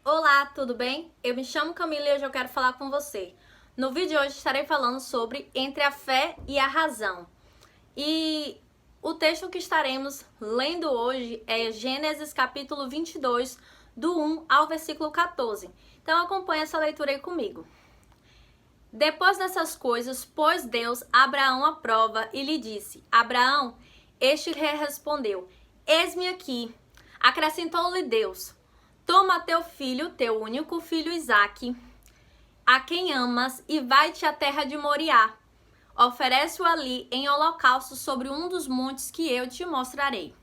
Olá, tudo bem? Eu me chamo Camila e hoje eu quero falar com você. No vídeo de hoje estarei falando sobre entre a fé e a razão. E o texto que estaremos lendo hoje é Gênesis capítulo 22, do 1 ao versículo 14. Então acompanhe essa leitura aí comigo. Depois dessas coisas, pôs Deus Abraão à prova e lhe disse: Abraão, este lhe respondeu: Eis-me aqui. Acrescentou-lhe Deus: Toma teu filho, teu único filho Isaque, a quem amas, e vai-te à terra de Moriá. Oferece-o ali em holocausto sobre um dos montes que eu te mostrarei.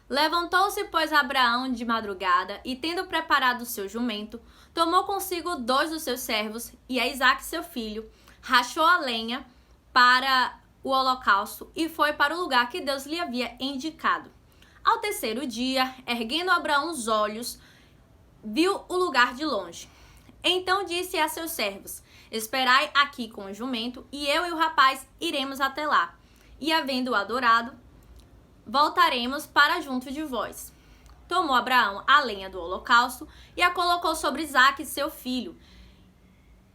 Levantou-se, pois, Abraão de madrugada, e tendo preparado o seu jumento, tomou consigo 2 dos seus servos e a Isaque seu filho, rachou a lenha para o holocausto e foi para o lugar que Deus lhe havia indicado. Ao terceiro dia, erguendo Abraão os olhos, viu o lugar de longe. Então disse a seus servos: Esperai aqui com o jumento, e eu e o rapaz iremos até lá. E havendo-o adorado, voltaremos para junto de vós. Tomou Abraão a lenha do holocausto e a colocou sobre Isaque, seu filho.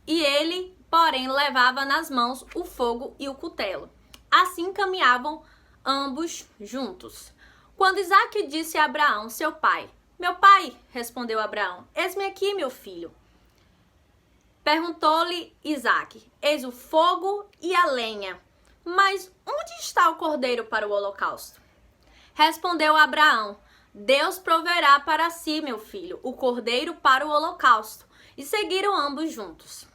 E ele, porém, levava nas mãos o fogo e o cutelo. Assim caminhavam ambos juntos. Quando Isaque disse a Abraão, seu pai: Meu pai, respondeu Abraão, eis-me aqui, meu filho. Perguntou-lhe Isaque: Eis o fogo e a lenha, mas onde está o cordeiro para o holocausto? Respondeu Abraão: Deus proverá para si, meu filho, o cordeiro para o holocausto. E seguiram ambos juntos.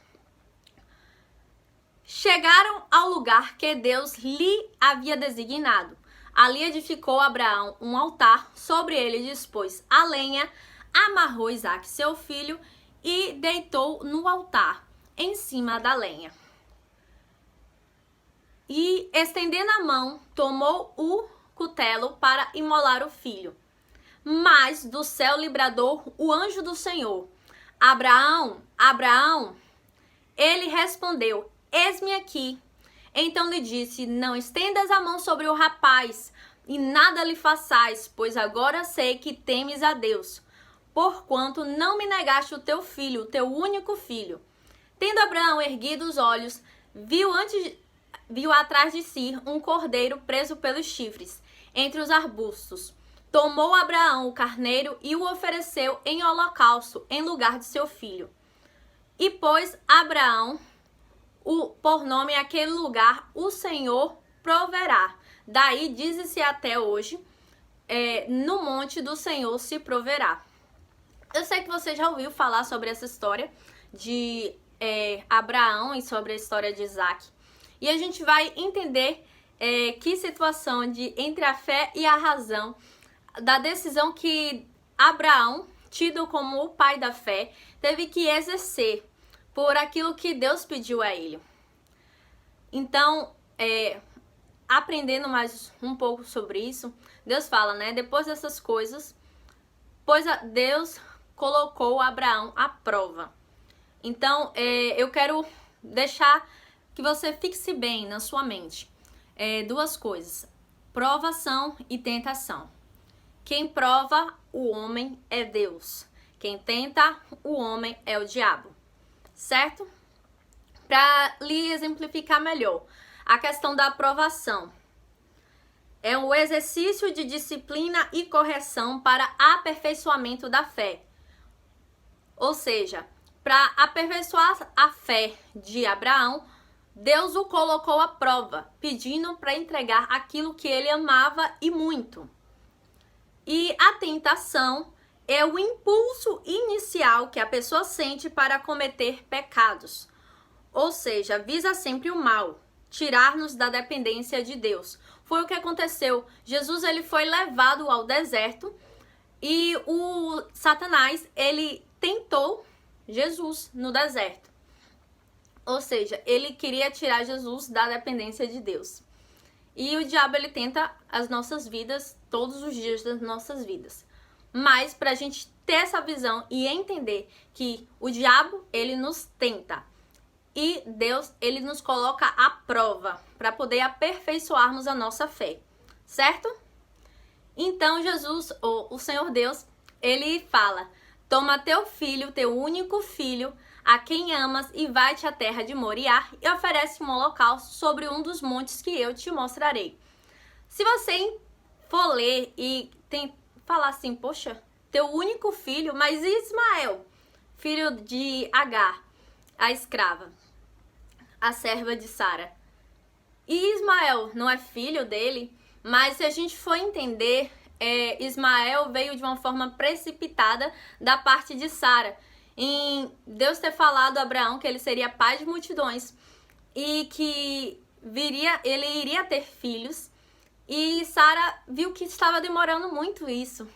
Chegaram ao lugar que Deus lhe havia designado. Ali edificou Abraão um altar, sobre ele dispôs a lenha, amarrou Isaque, seu filho, e deitou no altar, em cima da lenha. E, estendendo a mão, tomou o cutelo para imolar o filho. Mas do céu lhe bradou o anjo do Senhor: Abraão, Abraão. Ele respondeu: Eis-me aqui. Então lhe disse: Não estendas a mão sobre o rapaz, e nada lhe façais, pois agora sei que temes a Deus, porquanto não me negaste o teu filho, o teu único filho. Tendo Abraão erguido os olhos, viu atrás de si um cordeiro preso pelos chifres, entre os arbustos. Tomou Abraão o carneiro e o ofereceu em holocausto, em lugar de seu filho. E pôs Abraão por nome aquele lugar: o Senhor proverá. Daí diz-se até hoje, no monte do Senhor se proverá. Eu sei que você já ouviu falar sobre essa história de Abraão e sobre a história de Isaque. E a gente vai entender que situação de entre a fé e a razão, da decisão que Abraão, tido como o pai da fé, teve que exercer por aquilo que Deus pediu a ele. Então, aprendendo mais um pouco sobre isso, Deus fala, né? Depois dessas coisas, pois Deus colocou Abraão à prova. Então, eu quero deixar que você fixe bem na sua mente 2 coisas: provação e tentação. Quem prova o homem é Deus. Quem tenta o homem é o diabo. Certo? Para lhe exemplificar melhor, a questão da aprovação é um exercício de disciplina e correção para aperfeiçoamento da fé. Ou seja, para aperfeiçoar a fé de Abraão, Deus o colocou à prova, pedindo para entregar aquilo que ele amava e muito. E a tentação é o impulso inicial que a pessoa sente para cometer pecados. Ou seja, visa sempre o mal, tirar-nos da dependência de Deus. Foi o que aconteceu. Jesus, ele foi levado ao deserto e o Satanás, ele tentou Jesus no deserto. Ou seja, ele queria tirar Jesus da dependência de Deus. E o diabo, ele tenta as nossas vidas todos os dias das nossas vidas. Mas para a gente ter essa visão e entender que o diabo, ele nos tenta e Deus, ele nos coloca à prova para poder aperfeiçoarmos a nossa fé, certo? Então Jesus, o Senhor Deus, ele fala: toma teu filho, teu único filho, a quem amas, e vai-te à terra de Moriá e oferece um holocausto sobre um dos montes que eu te mostrarei. Se você for ler e falar assim, poxa, teu único filho, mas Ismael, filho de Agar, a escrava, a serva de Sara. E Ismael não é filho dele, mas se a gente for entender, Ismael veio de uma forma precipitada da parte de Sara. Em Deus ter falado a Abraão que ele seria pai de multidões e que ele iria ter filhos. E Sara viu que estava demorando muito isso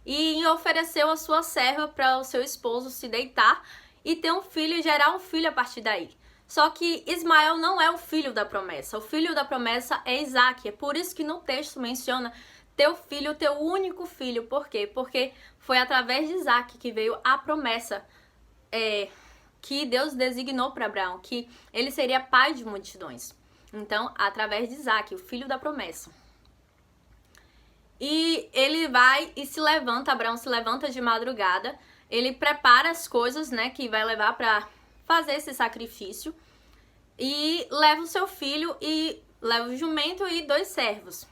e ofereceu a sua serva para o seu esposo se deitar e ter um filho e gerar um filho a partir daí. Só que Ismael não é o filho da promessa. O filho da promessa é Isaac. É por isso que no texto menciona teu filho, teu único filho. Por quê? Porque foi através de Isaac que veio a promessa que Deus designou para Abraão, que ele seria pai de multidões. Então, através de Isaac, o filho da promessa. E ele vai e se levanta, Abraão se levanta de madrugada, ele prepara as coisas, né, que vai levar para fazer esse sacrifício, e leva o seu filho e leva o jumento e 2 servos.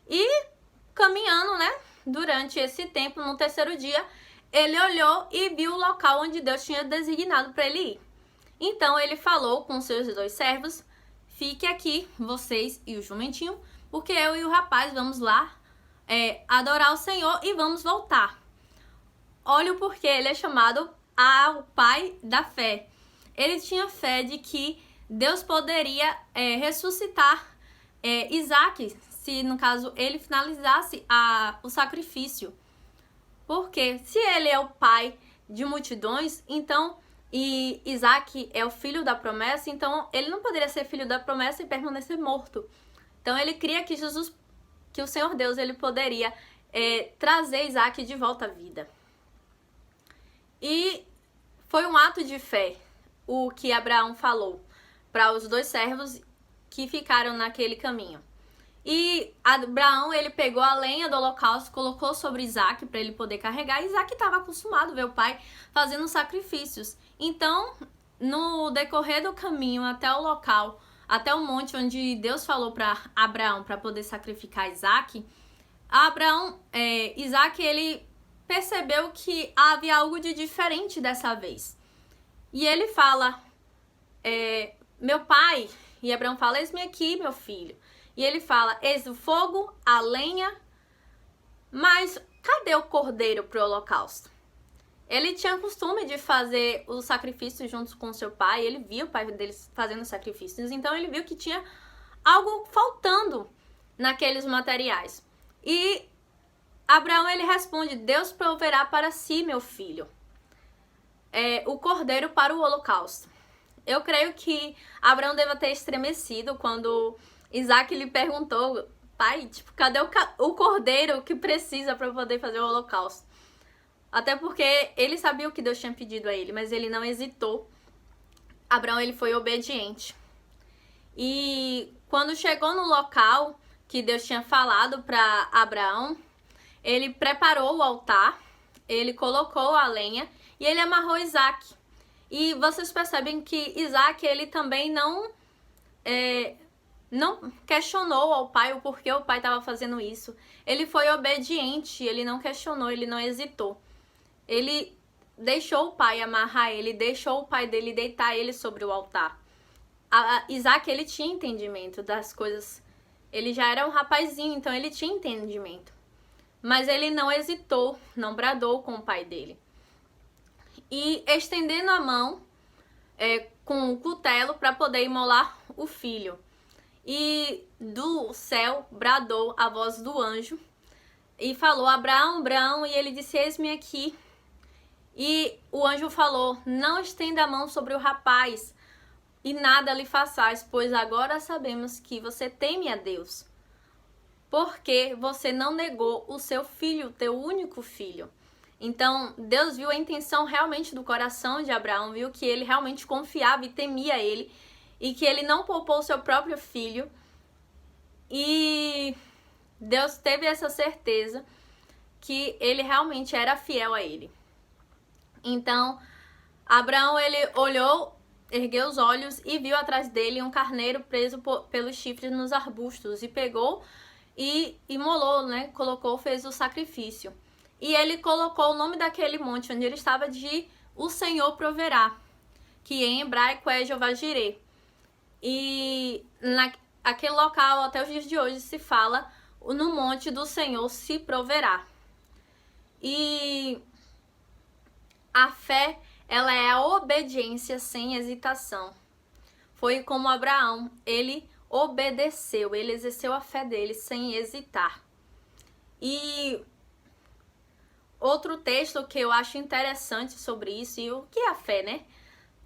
E caminhando, né, durante esse tempo, no terceiro dia, ele olhou e viu o local onde Deus tinha designado para ele ir. Então ele falou com seus 2 servos, fique aqui, vocês e o jumentinho, porque eu e o rapaz vamos lá adorar o Senhor e vamos voltar. Olha o porquê ele é chamado o pai da fé. Ele tinha fé de que Deus poderia ressuscitar Isaac, se no caso ele finalizasse o sacrifício. Porque se ele é o pai de multidões, então, e Isaac é o filho da promessa, então ele não poderia ser filho da promessa e permanecer morto. Então ele cria que o Senhor Deus, ele poderia trazer Isaac de volta à vida. E foi um ato de fé o que Abraão falou para os 2 servos que ficaram naquele caminho. E Abraão, ele pegou a lenha do holocausto, colocou sobre Isaac para ele poder carregar. E Isaac estava acostumado a ver o pai fazendo sacrifícios. Então, no decorrer do caminho até o local, até o monte onde Deus falou para Abraão para poder sacrificar Isaac, Isaac, ele percebeu que havia algo de diferente dessa vez. E ele fala, meu pai, e Abraão fala, eis-me aqui, meu filho. E ele fala, eis o fogo, a lenha, mas cadê o cordeiro para o holocausto? Ele tinha costume de fazer o sacrifício junto com seu pai, ele viu o pai dele fazendo sacrifícios, então ele viu que tinha algo faltando naqueles materiais. E Abraão, ele responde, Deus proverá para si, meu filho, o cordeiro para o holocausto. Eu creio que Abraão deva ter estremecido quando Isaac lhe perguntou, pai, cadê o cordeiro que precisa para poder fazer o holocausto? Até porque ele sabia o que Deus tinha pedido a ele, mas ele não hesitou. Abraão, ele foi obediente. E quando chegou no local que Deus tinha falado para Abraão, ele preparou o altar, ele colocou a lenha e ele amarrou Isaac. E vocês percebem que Isaac, ele também não questionou ao pai o porquê o pai estava fazendo isso. Ele foi obediente, ele não questionou, ele não hesitou. Ele deixou o pai amarrar ele, deixou o pai dele deitar ele sobre o altar. Isaac, ele tinha entendimento das coisas. Ele já era um rapazinho, então ele tinha entendimento. Mas ele não hesitou, não bradou com o pai dele. E estendendo a mão com o cutelo para poder imolar o filho. E do céu bradou a voz do anjo e falou, Abraão, Abraão, e ele disse, eis-me aqui. E o anjo falou, não estenda a mão sobre o rapaz e nada lhe façais, pois agora sabemos que você teme a Deus, porque você não negou o seu filho, teu único filho. Então, Deus viu a intenção realmente do coração de Abraão, viu que ele realmente confiava e temia ele, e que ele não poupou o seu próprio filho. E Deus teve essa certeza que ele realmente era fiel a ele. Então, Abraão, ele olhou, ergueu os olhos e viu atrás dele um carneiro preso pelos chifres nos arbustos. E pegou e imolou, né? Colocou, fez o sacrifício. E ele colocou o nome daquele monte onde ele estava de O Senhor Proverá, que em hebraico é Jeová Jireh. E naquele local, até os dias de hoje, se fala no monte do Senhor se proverá. E a fé, ela é a obediência sem hesitação. Foi como Abraão, ele obedeceu, ele exerceu a fé dele sem hesitar. E outro texto que eu acho interessante sobre isso, e o que é a fé, né?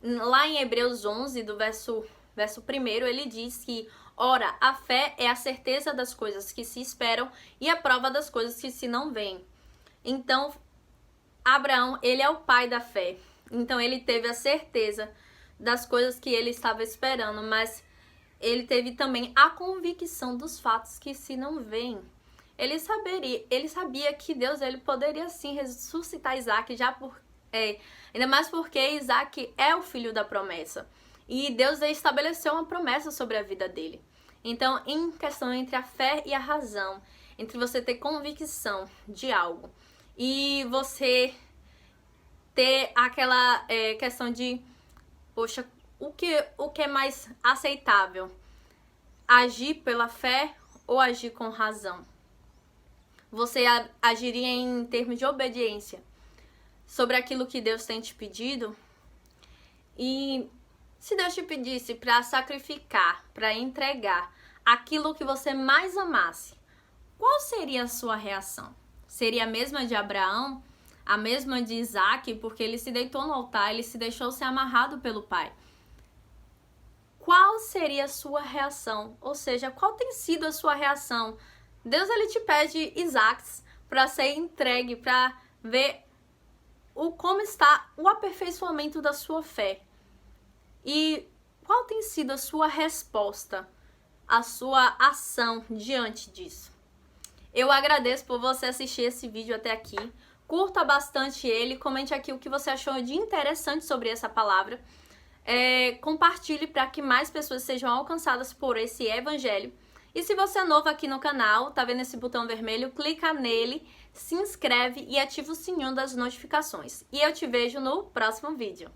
Lá em Hebreus 11, do verso 1, ele diz que, ora, a fé é a certeza das coisas que se esperam e a prova das coisas que se não veem. Então, Abraão, ele é o pai da fé. Então, ele teve a certeza das coisas que ele estava esperando, mas ele teve também a convicção dos fatos que se não veem. Ele sabia que Deus, ele poderia sim ressuscitar Isaac, ainda mais porque Isaac é o filho da promessa. E Deus estabeleceu uma promessa sobre a vida dele. Então, em questão entre a fé e a razão, entre você ter convicção de algo e você ter aquela questão de, poxa, o que é mais aceitável? Agir pela fé ou agir com razão? Você agiria em termos de obediência sobre aquilo que Deus tem te pedido? E se Deus te pedisse para sacrificar, para entregar aquilo que você mais amasse, qual seria a sua reação? Seria a mesma de Abraão? A mesma de Isaac? Porque ele se deitou no altar, ele se deixou ser amarrado pelo pai. Qual seria a sua reação? Ou seja, qual tem sido a sua reação? Deus, ele te pede Isaac para ser entregue, para ver como está o aperfeiçoamento da sua fé. E qual tem sido a sua resposta, a sua ação diante disso? Eu agradeço por você assistir esse vídeo até aqui. Curta bastante ele, comente aqui o que você achou de interessante sobre essa palavra. Compartilhe para que mais pessoas sejam alcançadas por esse evangelho. E se você é novo aqui no canal, tá vendo esse botão vermelho? Clica nele, se inscreve e ativa o sininho das notificações. E eu te vejo no próximo vídeo.